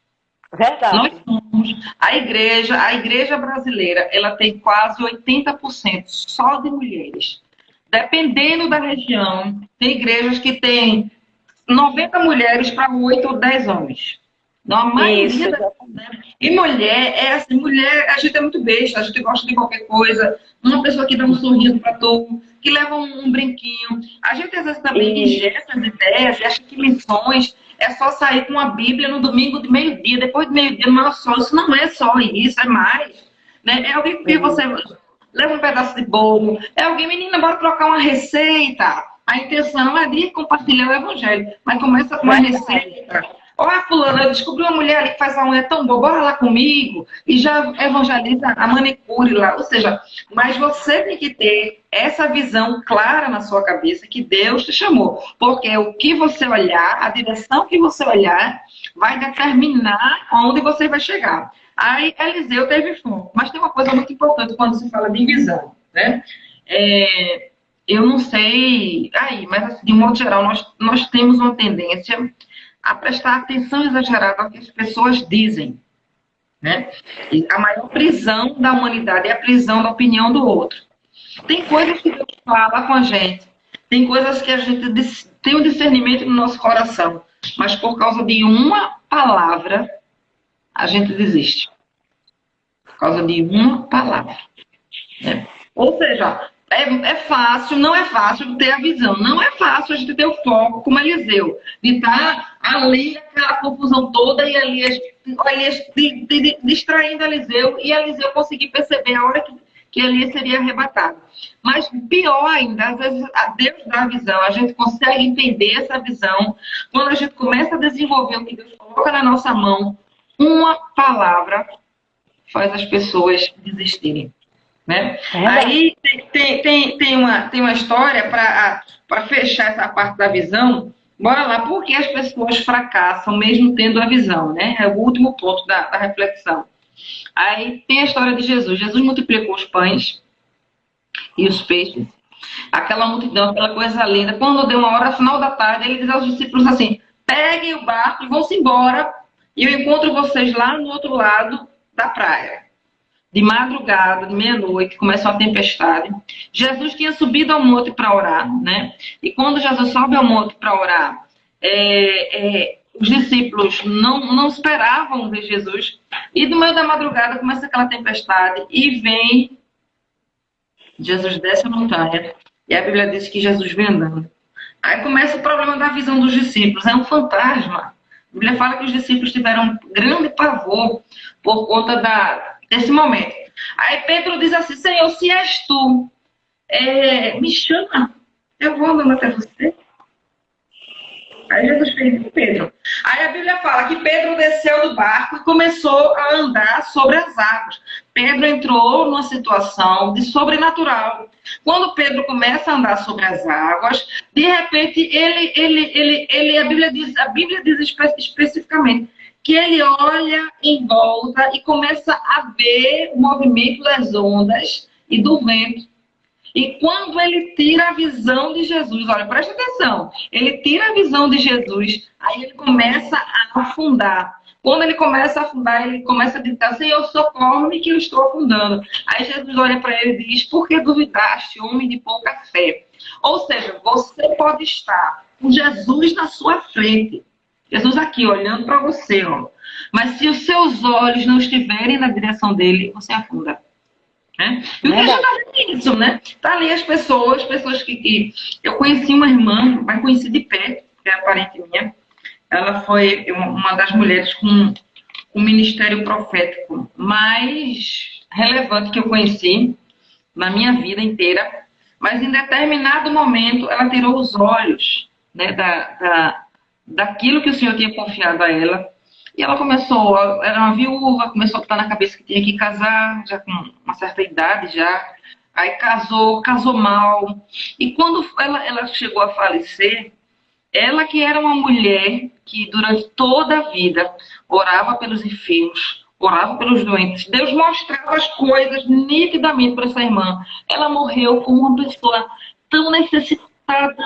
Verdade. Nós somos a igreja brasileira, ela tem quase 80% só de mulheres. Dependendo da região, tem igrejas que têm 90 mulheres para 8 ou 10 homens. Não, a Isso, maioria e mulher, é assim, mulher, a gente é muito besta, a gente gosta de qualquer coisa. Uma pessoa que dá um sorriso para tu, que leva um brinquinho. A gente às vezes também ingesta as ideias e acha que missões é só sair com a Bíblia no domingo de meio-dia, depois de meio-dia no maior sol. Isso não é só isso, é mais. Né? É alguém que você leva um pedaço de bolo, é alguém, menina, bora trocar uma receita. A intenção é de compartilhar o evangelho, mas começa com uma receita. Olha, fulana, eu descobri uma mulher ali que faz a unha tão boa, bora lá comigo. E já evangeliza a manicure lá. Ou seja, mas você tem que ter essa visão clara na sua cabeça que Deus te chamou. Porque o que você olhar, a direção que você olhar, vai determinar onde você vai chegar. Aí Eliseu teve fome. Mas tem uma coisa muito importante quando se fala de visão, né? Eu não sei aí, mas assim, de modo geral, nós temos uma tendência a prestar atenção exagerada ao que as pessoas dizem, né? E a maior prisão da humanidade é a prisão da opinião do outro. Tem coisas que Deus fala com a gente, tem coisas que a gente tem o discernimento no nosso coração, mas por causa de uma palavra, a gente desiste. Por causa de uma palavra. Né? Ou seja, é fácil, não é fácil ter a visão. Não é fácil a gente ter o foco, como Eliseu, de estar ali, aquela confusão toda, e ali distraindo Eliseu, e Eliseu conseguir perceber a hora que Elias seria arrebatado. Mas pior ainda, às vezes Deus dá a visão, a gente consegue entender essa visão, quando a gente começa a desenvolver o que Deus coloca na nossa mão, uma palavra faz as pessoas desistirem. Né? Aí tem uma história para fechar essa parte da visão. Bora lá, por que as pessoas fracassam mesmo tendo a visão? Né? É o último ponto da reflexão. Aí tem a história de Jesus. Jesus multiplicou os pães e os peixes. Aquela multidão, aquela coisa linda. Quando deu uma hora, final da tarde, ele diz aos discípulos assim: peguem o barco e vão-se embora, e eu encontro vocês lá no outro lado da praia. De madrugada, de meia-noite, começou a tempestade. Jesus tinha subido ao monte para orar, né? E quando Jesus sobe ao monte para orar, os discípulos não esperavam ver Jesus. E no meio da madrugada começa aquela tempestade e vem Jesus desce a montanha. E a Bíblia diz que Jesus vem andando. Aí começa o problema da visão dos discípulos. É um fantasma. A Bíblia fala que os discípulos tiveram um grande pavor por conta desse momento. Aí Pedro diz assim: Senhor, se és tu, me chama, eu vou andando até você. Aí Jesus fez com Pedro. Aí a Bíblia fala que Pedro desceu do barco e começou a andar sobre as águas. Pedro entrou numa situação de sobrenatural. Quando Pedro começa a andar sobre as águas, de repente a Bíblia diz especificamente que ele olha em volta e começa a ver o movimento das ondas e do vento. E quando ele tira a visão de Jesus, olha, presta atenção, ele tira a visão de Jesus, aí ele começa a afundar. Quando ele começa a afundar, ele começa a dizer: Senhor, socorre-me que eu estou afundando. Aí Jesus olha para ele e diz: por que duvidaste, homem de pouca fé? Ou seja, você pode estar com Jesus na sua frente, Jesus aqui olhando para você, ó. Mas se os seus olhos não estiverem na direção dele, você afunda. Né? E o que a gente tá vendo isso, né? Tá ali as pessoas que eu conheci uma irmã, mas conheci de perto, que é a parente minha. Ela foi uma das mulheres com o ministério profético mais relevante que eu conheci na minha vida inteira. Mas em determinado momento ela tirou os olhos, né, daquilo que o Senhor tinha confiado a ela. E ela começou, era uma viúva, começou a botar na cabeça que tinha que casar, já com uma certa idade já. Aí casou mal. E quando ela chegou a falecer, ela que era uma mulher que durante toda a vida orava pelos enfermos, orava pelos doentes. Deus mostrava as coisas nitidamente para essa irmã. Ela morreu como uma pessoa tão necessitada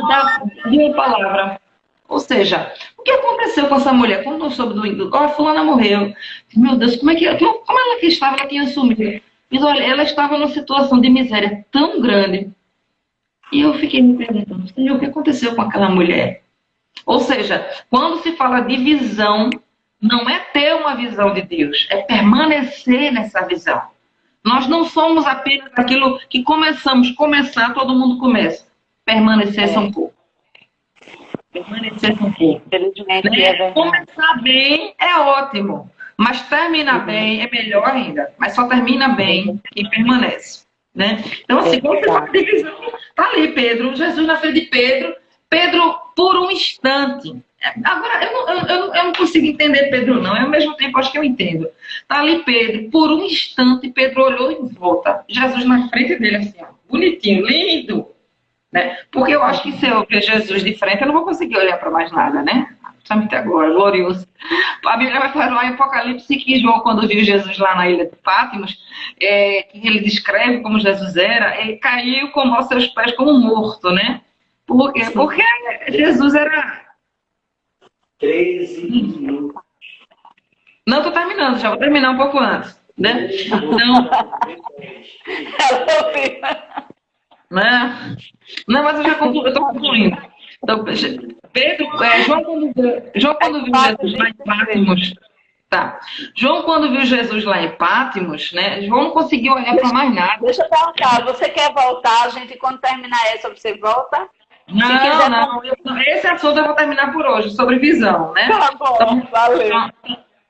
de uma palavra. Ou seja, o que aconteceu com essa mulher? Quando eu soube a fulana morreu. Meu Deus, como ela que estava? Ela tinha sumido. Mas olha, ela estava numa situação de miséria tão grande. E eu fiquei me perguntando: Senhor, o que aconteceu com aquela mulher? Ou seja, quando se fala de visão, não é ter uma visão de Deus, é permanecer nessa visão. Nós não somos apenas aquilo que começar, todo mundo começa. Permanecer são pouco. Permanecer são pouco. Infelizmente, Né? é verdade. Começar bem é ótimo, mas terminar bem é melhor ainda. Mas só termina bem quem permanece. Né? Então, assim, quando você fala de visão, tá ali Pedro, Jesus na frente de Pedro, por um instante. Agora, eu não consigo entender Pedro, não. Ao mesmo tempo, acho que eu entendo. Tá ali Pedro, por um instante, Pedro olhou em volta. Jesus na frente dele, assim, ó, bonitinho, lindo. Né? Porque eu acho que se eu ver Jesus de frente, eu não vou conseguir olhar para mais nada, né? Principalmente agora, glorioso. A Bíblia vai falar em Apocalipse que João, quando viu Jesus lá na ilha de Patmos, que ele descreve como Jesus era, ele caiu como aos seus pés como morto, né? Por quê? Porque Jesus era... 13 minutos. Não, estou terminando, já vou terminar um pouco antes. Né? Não, mas eu já concluí, eu estou concluindo. Então, Pedro, João quando viu Jesus lá em Patmos, tá? João quando viu Jesus lá em Patmos, né? João não conseguiu olhar para mais nada. Deixa eu perguntar, você quer voltar? A gente, quando terminar essa, você volta? Não. Esse assunto eu vou terminar por hoje, sobre visão, né? Tá bom, então, valeu.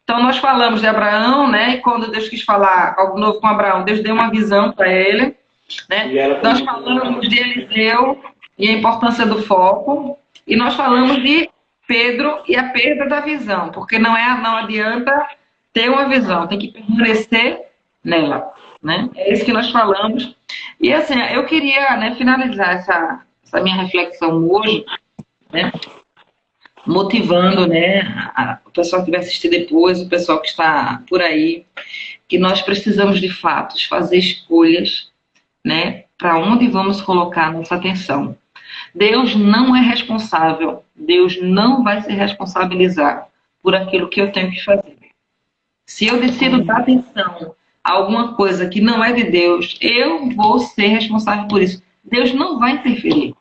Então, nós falamos de Abraão, né? E quando Deus quis falar algo novo com Abraão, Deus deu uma visão para ele, né? Nós falamos de Eliseu e a importância do foco. E nós falamos de Pedro e a perda da visão, porque não adianta ter uma visão, tem que permanecer nela, né? É isso que nós falamos. E assim, eu queria, né, finalizar essa minha reflexão hoje, né, motivando, né, o pessoal que vai assistir depois, o pessoal que está por aí, que nós precisamos de fato fazer escolhas, né, para onde vamos colocar nossa atenção. Deus não é responsável, Deus não vai se responsabilizar por aquilo que eu tenho que fazer. Se eu decido dar atenção a alguma coisa que não é de Deus, eu vou ser responsável por isso. Deus não vai interferir.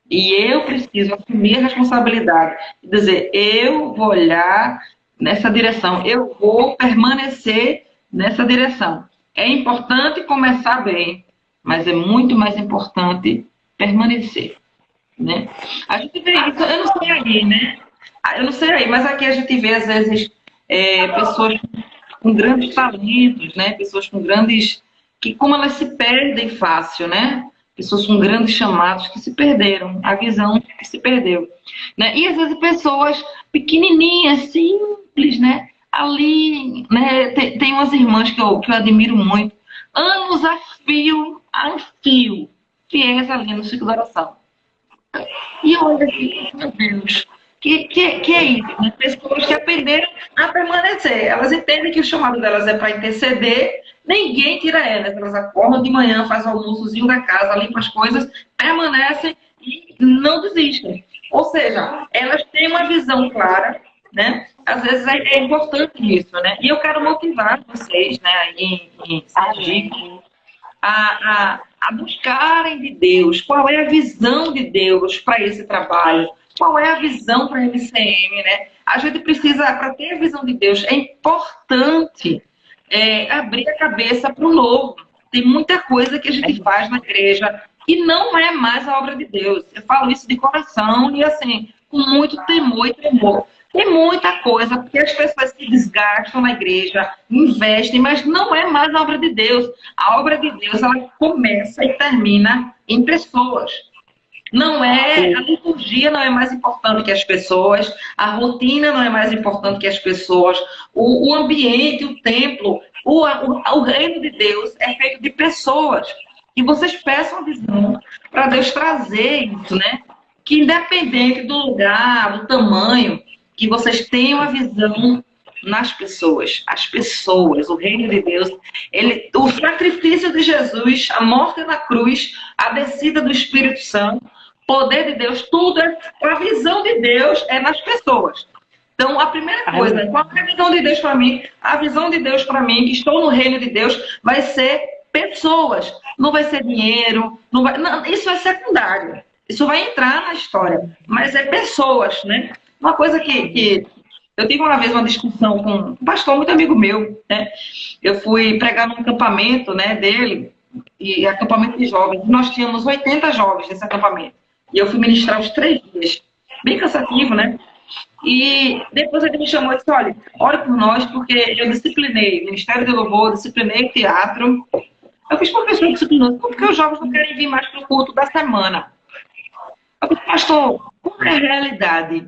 E eu preciso assumir a responsabilidade de dizer, eu vou olhar nessa direção, eu vou permanecer nessa direção. É importante começar bem, mas é muito mais importante permanecer. Né? A gente vê isso, eu não sei aí, né? Eu não sei aí, mas aqui a gente vê, às vezes, pessoas com grandes talentos, né? Pessoas com grandes... que como elas se perdem fácil, né? Pessoas com grandes chamados que se perderam, a visão que se perdeu. Né? E às vezes pessoas pequenininhas, simples, né? Ali, né? Tem umas irmãs que eu admiro muito, anos a fio, fiéis ali no ciclo da oração. E olha aqui, meu Deus, que é isso? Né? Pessoas que aprenderam a permanecer. Elas entendem que o chamado delas é para interceder, ninguém tira elas. Elas acordam de manhã, fazem o almoçozinho da casa, limpam as coisas, permanecem e não desistem. Ou seja, elas têm uma visão clara, né? Às vezes é importante isso, né? E eu quero motivar vocês, né, aí em Sergipe, a buscarem de Deus, qual é a visão de Deus para esse trabalho, qual é a visão para a MCM, né? A gente precisa, para ter a visão de Deus, é importante abrir a cabeça para o novo. Tem muita coisa que a gente faz na igreja e não é mais a obra de Deus. Eu falo isso de coração e assim, com muito temor e tremor. Tem muita coisa, porque as pessoas se desgastam na igreja, investem, mas não é mais a obra de Deus. A obra de Deus, ela começa e termina em pessoas. Não é, a liturgia não é mais importante que as pessoas, a rotina não é mais importante que as pessoas, o ambiente, o templo, o reino de Deus é feito de pessoas. E vocês peçam a visão para Deus trazer isso, né? Que independente do lugar, do tamanho, que vocês tenham a visão nas pessoas. As pessoas, o reino de Deus, o sacrifício de Jesus, a morte na cruz, a descida do Espírito Santo, poder de Deus, tudo a visão de Deus é nas pessoas. Então, a primeira coisa, qual é a visão de Deus para mim? A visão de Deus para mim, que estou no reino de Deus, vai ser pessoas. Não vai ser dinheiro, não, isso é secundário. Isso vai entrar na história, mas é pessoas, né? Uma coisa que eu tive uma vez uma discussão com um pastor muito amigo meu, né? Eu fui pregar num acampamento, né, dele, e acampamento de jovens. Nós tínhamos 80 jovens nesse acampamento. E eu fui ministrar os 3 dias. Bem cansativo, né? E depois ele me chamou e disse, olha, ore por nós, porque eu disciplinei o Ministério de Louvor, disciplinei o teatro. Eu fiz professor disciplinou, porque os jovens não querem vir mais para o culto da semana. Eu disse, pastor, qual é a realidade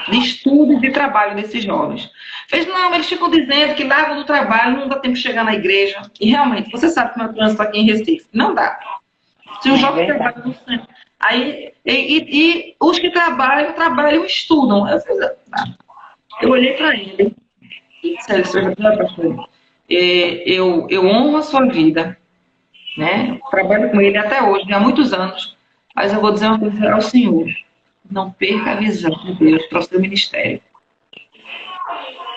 de estudo e de trabalho desses jovens? Fez, não, eles ficam dizendo que largam do trabalho, não dá tempo de chegar na igreja. E realmente, você sabe como é o trânsito aqui em Recife. Não dá. Se o jovem trabalha no centro. Aí, e os que trabalham e estudam. Eu olhei para ele e disse, pastor, eu honro a sua vida, né? Trabalho com ele até hoje, há muitos anos, mas eu vou dizer uma coisa ao Senhor: não perca a visão de Deus para o seu ministério.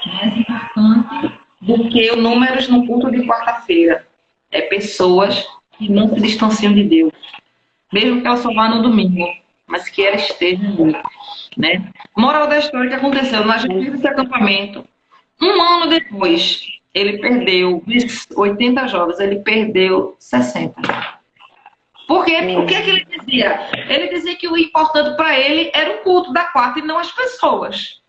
Mais importante do que os números no culto de quarta-feira é pessoas que não se distanciam de Deus, mesmo que ela só vá no domingo, mas que ela esteja ali, né? Moral da história que aconteceu, nós fizemos esse acampamento. Um ano depois, ele perdeu, dos 80 jovens, ele perdeu 60. Por quê? O que é que ele dizia? Ele dizia que o importante para ele era o culto da quarta e não as pessoas.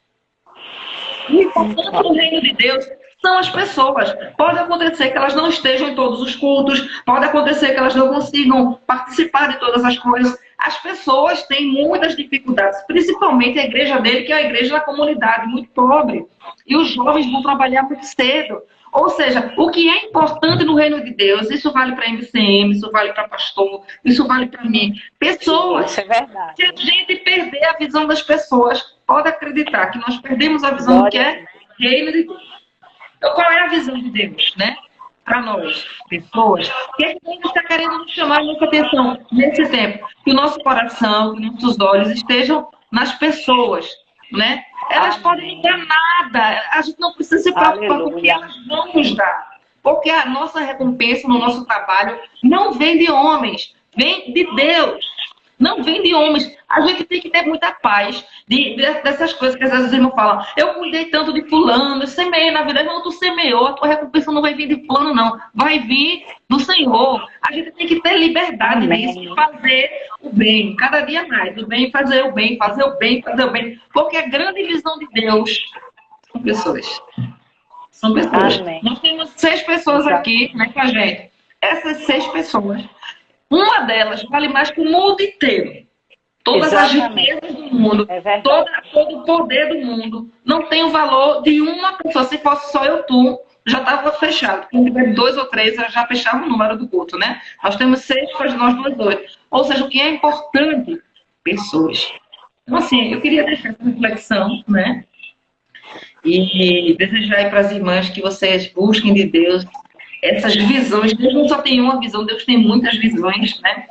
O importante no reino de Deus são as pessoas. Pode acontecer que elas não estejam em todos os cultos, pode acontecer que elas não consigam participar de todas as coisas. As pessoas têm muitas dificuldades, principalmente a igreja dele, que é uma igreja da comunidade, muito pobre. E os jovens vão trabalhar muito cedo. Ou seja, o que é importante no reino de Deus, isso vale para MCM, isso vale para pastor, isso vale para mim. Pessoas. Isso é verdade. Se a gente perder a visão das pessoas, pode acreditar que nós perdemos a visão do que é reino de Deus. Então, qual é a visão de Deus, né? Para nós, pessoas, o que é que Deus está querendo nos chamar a nossa atenção nesse tempo? Que o nosso coração, que nossos olhos estejam nas pessoas, né? Elas podem não dar nada, a gente não precisa se preocupar com o que elas vão nos dar. Porque a nossa recompensa no nosso trabalho não vem de homens, vem de Deus. Não vem de homens. A gente tem que ter muita paz dessas coisas que às vezes os irmãos falam. Eu cuidei tanto de fulano, eu semeei na vida. Não, tu semeou, a tua recompensa não vai vir de fulano, não. Vai vir do Senhor. A gente tem que ter liberdade nisso, de fazer o bem. Cada dia mais. O bem, fazer o bem, fazer o bem, fazer o bem. Porque a grande visão de Deus são pessoas. São pessoas. Amém. Nós temos 6 pessoas aqui, né, com a gente. Essas 6 pessoas, uma delas vale mais que o mundo inteiro. Todas as riquezas do mundo, todo o poder do mundo, não tem o valor de uma pessoa. Se fosse só eu, tu, já estava fechado. Se tiver 2 ou 3, já fechava o número do culto, né? Nós temos 6, faz nós 2, 8. Ou seja, o que é importante? Pessoas. Então, assim, eu queria deixar essa reflexão, né? E desejar aí para as irmãs que vocês busquem de Deus essas visões. Deus não só tem uma visão, Deus tem muitas visões, né?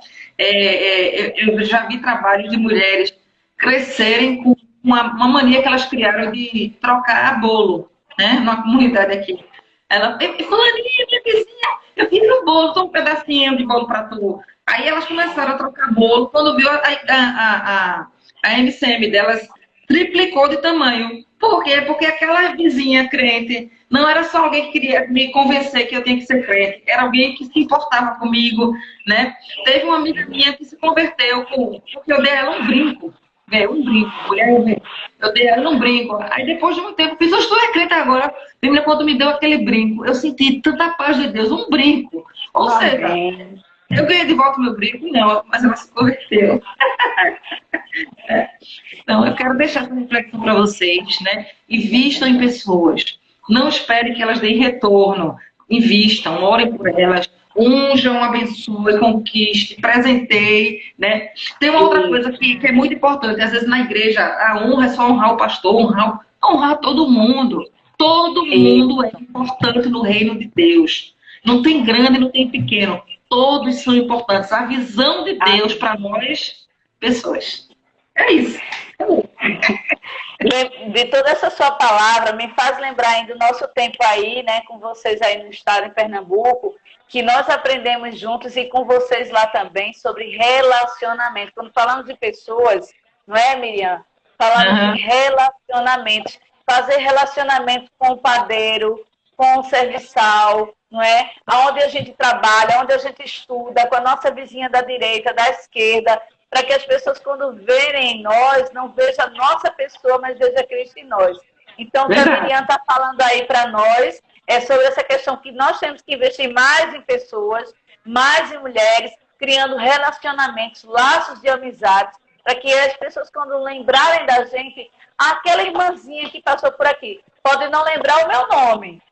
Eu já vi trabalhos de mulheres crescerem com uma mania que elas criaram de trocar bolo, né? Numa comunidade aqui. Fulaninha, minha vizinha, eu fiz um bolo, só um pedacinho de bolo para tu. Aí elas começaram a trocar bolo. Quando viu a MCM delas triplicou de tamanho. Por quê? Porque aquela vizinha crente não era só alguém que queria me convencer que eu tinha que ser crente, era alguém que se importava comigo, né? Teve uma amiga minha que se converteu porque eu dei a ela um brinco. Um brinco, mulher, eu dei a ela um brinco. Aí depois de um tempo, eu fiz, tu é crente agora. Lembra quando me deu aquele brinco? Eu senti tanta paz de Deus, um brinco. Ou seja, eu ganhei de volta meu brinco? Não, mas ela se converteu. Então, eu quero deixar essa reflexão para vocês, né? Invistam em pessoas. Não esperem que elas deem retorno. Invistam, orem por elas, unjam, abençoe, conquiste, presenteie, né? Tem uma outra coisa que é muito importante. Às vezes na igreja, a honra é só honrar o pastor, honrar todo mundo. Todo mundo é importante no reino de Deus. Não tem grande, não tem pequeno. Todos são importantes. A visão de Deus para nós, pessoas. É isso. De toda essa sua palavra, me faz lembrar ainda do nosso tempo aí, né, com vocês aí no estado, em Pernambuco, que nós aprendemos juntos e com vocês lá também sobre relacionamento. Quando falamos de pessoas, não é, Miriam? Falamos de relacionamentos. Fazer relacionamento com o padeiro, com o serviçal, não é? Onde a gente trabalha, onde a gente estuda, com a nossa vizinha da direita, da esquerda, para que as pessoas, quando verem em nós, não vejam a nossa pessoa, mas vejam Cristo em nós. Então, o que a Miriam está falando aí para nós é sobre essa questão que nós temos que investir mais em pessoas, mais em mulheres, criando relacionamentos, laços de amizades, para que as pessoas, quando lembrarem da gente, aquela irmãzinha que passou por aqui, pode não lembrar o meu nome,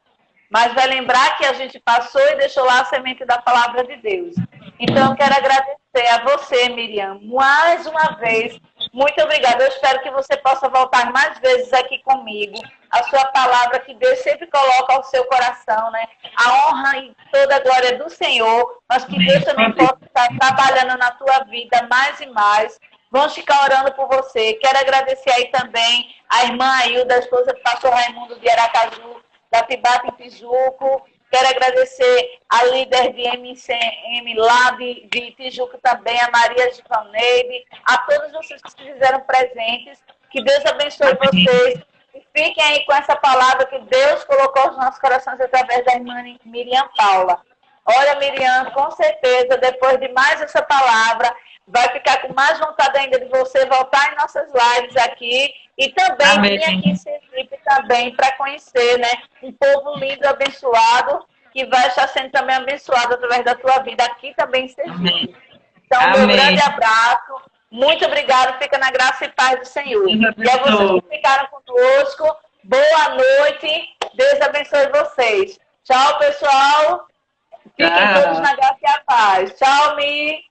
mas vai lembrar que a gente passou e deixou lá a semente da palavra de Deus. Então, eu quero agradecer a você, Miriam, mais uma vez. Muito obrigada. Eu espero que você possa voltar mais vezes aqui comigo. A sua palavra que Deus sempre coloca ao seu coração, né? A honra e toda a glória do Senhor, mas que Deus também possa estar trabalhando na tua vida mais e mais. Vamos ficar orando por você. Quero agradecer aí também a irmã Ailda, a esposa do pastor Raimundo de Aracaju, da Tibata em Tijuco. Quero agradecer a líder de MCM lá de Tijuco também, a Maria Givaneide, a todos vocês que se fizeram presentes. Que Deus abençoe vocês. E fiquem aí com essa palavra que Deus colocou nos nossos corações através da irmã Miriam Paula. Olha, Miriam, com certeza, depois de mais essa palavra, vai ficar com mais vontade ainda de você voltar em nossas lives aqui e também vir aqui em Sergipe também para conhecer, né, um povo lindo, abençoado, que vai estar sendo também abençoado através da tua vida aqui também em Sergipe. Então, meu grande abraço, muito obrigado, fica na graça e paz do Senhor. E a vocês que ficaram conosco, boa noite, Deus abençoe vocês. Tchau, pessoal. Fiquem todos na graça e a paz. Tchau, Mi.